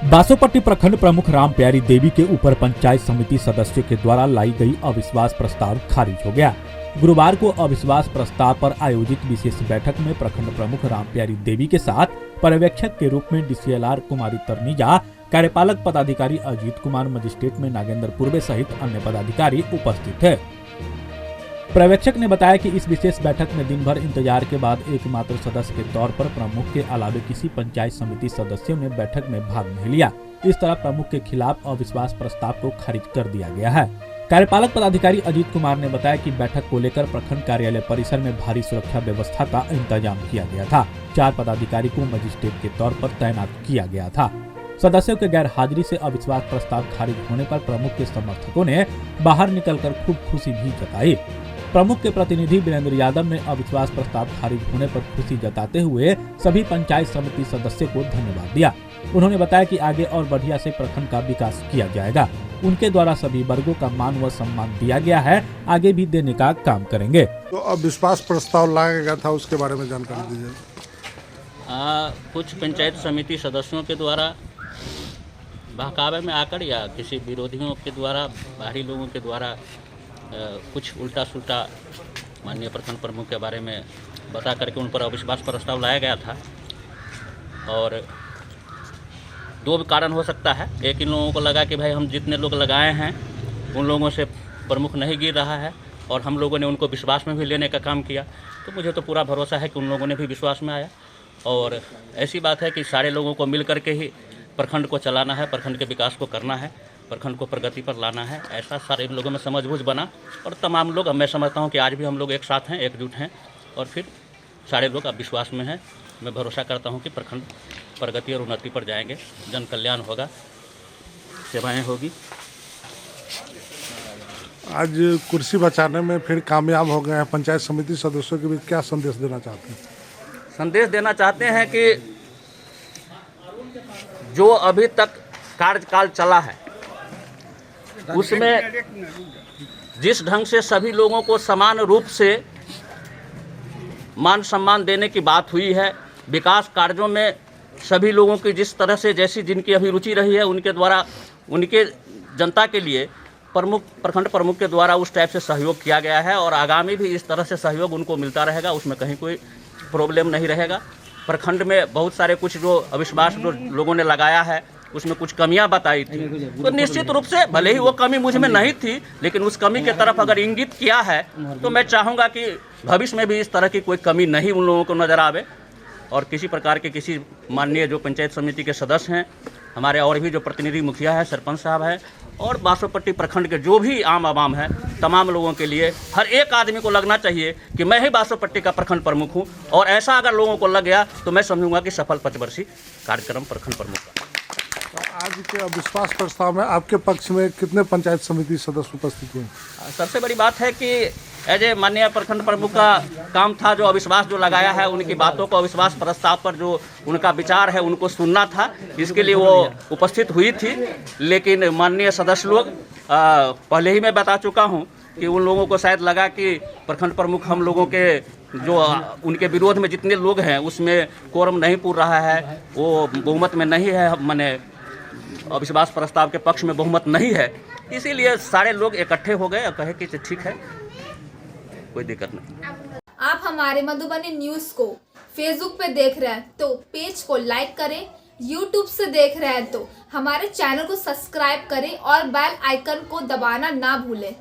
बासोपट्टी प्रखंड प्रमुख राम प्यारी देवी के ऊपर पंचायत समिति सदस्यों के द्वारा लाई गई अविश्वास प्रस्ताव खारिज हो गया। गुरुवार को अविश्वास प्रस्ताव पर आयोजित विशेष बैठक में प्रखंड प्रमुख राम प्यारी देवी के साथ पर्यवेक्षक के रूप में डीसीएलआर कुमारी तरनीजा, कार्यपालक पदाधिकारी अजीत कुमार, मजिस्ट्रेट में नागेंद्र पूर्वे सहित अन्य पदाधिकारी उपस्थित थे। पर्यवेक्षक ने बताया कि इस विशेष बैठक में दिन भर इंतजार के बाद एकमात्र सदस्य के तौर पर प्रमुख के अलावे किसी पंचायत समिति सदस्यों ने बैठक में भाग नहीं लिया। इस तरह प्रमुख के खिलाफ अविश्वास प्रस्ताव को खारिज कर दिया गया है। कार्यपालक पदाधिकारी अजीत कुमार ने बताया कि बैठक को लेकर प्रखंड कार्यालय परिसर में भारी सुरक्षा व्यवस्था का इंतजाम किया गया था। 4 पदाधिकारी को मजिस्ट्रेट के तौर पर तैनात किया गया था। सदस्यों के गैर हाजिरी से अविश्वास प्रस्ताव खारिज होने पर प्रमुख के समर्थकों ने बाहर निकलकर खूब खुशी भी जताई। प्रमुख के प्रतिनिधि वीरेंद्र यादव ने अविश्वास प्रस्ताव खारिज होने पर खुशी जताते हुए सभी पंचायत समिति सदस्यों को धन्यवाद दिया। उन्होंने बताया कि आगे और बढ़िया से प्रखंड का विकास किया जाएगा। उनके द्वारा सभी वर्गों का मान व सम्मान दिया गया है, आगे भी देने का काम करेंगे। तो अविश्वास प्रस्ताव लाया गया था, उसके बारे में जानकारी दीजिए। कुछ पंचायत समिति सदस्यों के द्वारा बहकावे में आकर या किसी विरोधियों के द्वारा, बाहरी लोगों के द्वारा कुछ उल्टा सुल्टा माननीय प्रखंड प्रमुख के बारे में बता करके उन पर अविश्वास प्रस्ताव लाया गया था। और 2 कारण हो सकता है। एक, इन लोगों को लगा कि भाई हम जितने लोग लगाए हैं उन लोगों से प्रमुख नहीं गिर रहा है, और हम लोगों ने उनको विश्वास में भी लेने का काम किया। तो मुझे तो पूरा भरोसा है कि उन लोगों ने भी विश्वास में आया। और ऐसी बात है कि सारे लोगों को मिल करके ही प्रखंड को चलाना है, प्रखंड के विकास को करना है, प्रखंड को प्रगति पर लाना है। ऐसा सारे लोगों में समझबूझ बना, और तमाम लोग, मैं समझता हूँ कि आज भी हम लोग एक साथ हैं, एकजुट हैं, और फिर सारे लोग अब विश्वास में हैं। मैं भरोसा करता हूँ कि प्रखंड प्रगति और उन्नति पर जाएंगे, जन कल्याण होगा, सेवाएं होगी। आज कुर्सी बचाने में फिर कामयाब हो गए हैं। पंचायत समिति सदस्यों के बीच क्या संदेश देना चाहते हैं? संदेश देना चाहते हैं कि जो अभी तक कार्यकाल चला है उसमें जिस ढंग से सभी लोगों को समान रूप से मान सम्मान देने की बात हुई है, विकास कार्यों में सभी लोगों की जिस तरह से जैसी जिनकी अभिरुचि रही है, उनके द्वारा उनके जनता के लिए प्रखंड प्रमुख के द्वारा उस टाइप से सहयोग किया गया है, और आगामी भी इस तरह से सहयोग उनको मिलता रहेगा। उसमें कहीं कोई प्रॉब्लम नहीं रहेगा। प्रखंड में बहुत सारे कुछ जो अविश्वास जो लोगों ने लगाया है उसमें कुछ कमियां बताई थी, तो निश्चित रूप से भले ही वो कमी मुझ में नहीं थी, लेकिन उस कमी के तरफ अगर इंगित किया है तो मैं चाहूँगा कि भविष्य में भी इस तरह की कोई कमी नहीं उन लोगों को नज़र आवे। और किसी प्रकार के किसी माननीय जो पंचायत समिति के सदस्य हैं, हमारे और भी जो प्रतिनिधि मुखिया है, सरपंच साहब है, और बासोपट्टी प्रखंड के जो भी आम आवाम है, तमाम लोगों के लिए हर एक आदमी को लगना चाहिए कि मैं ही बासोपट्टी का प्रखंड प्रमुख हूँ। और ऐसा अगर लोगों को लग गया तो मैं समझूंगा कि सफल 5 वर्षीय कार्यक्रम प्रखंड प्रमुख का। आज के अविश्वास प्रस्ताव में आपके पक्ष में कितने पंचायत समिति सदस्य उपस्थित हुए? सबसे बड़ी बात है कि एज ए माननीय प्रखंड प्रमुख का काम था जो अविश्वास जो लगाया है, उनकी बातों को अविश्वास प्रस्ताव पर जो उनका विचार है उनको सुनना था, इसके लिए वो उपस्थित हुई थी। लेकिन माननीय सदस्य लोग पहले ही मैं बता चुका हूँ कि उन लोगों को शायद लगा कि प्रखंड प्रमुख हम लोगों के जो उनके विरोध में जितने लोग हैं उसमें कोरम नहीं पूर रहा है, वो बहुमत में नहीं है, माने अविश्वास प्रस्ताव के पक्ष में बहुमत नहीं है, इसीलिए सारे लोग इकट्ठे हो गए और कहे कि ठीक है, कोई दिक्कत नहीं। आप हमारे मधुबनी न्यूज को फेसबुक पे देख रहे हैं तो पेज को लाइक करें, यूट्यूब से देख रहे हैं तो हमारे चैनल को सब्सक्राइब करें और बेल आइकन को दबाना ना भूलें।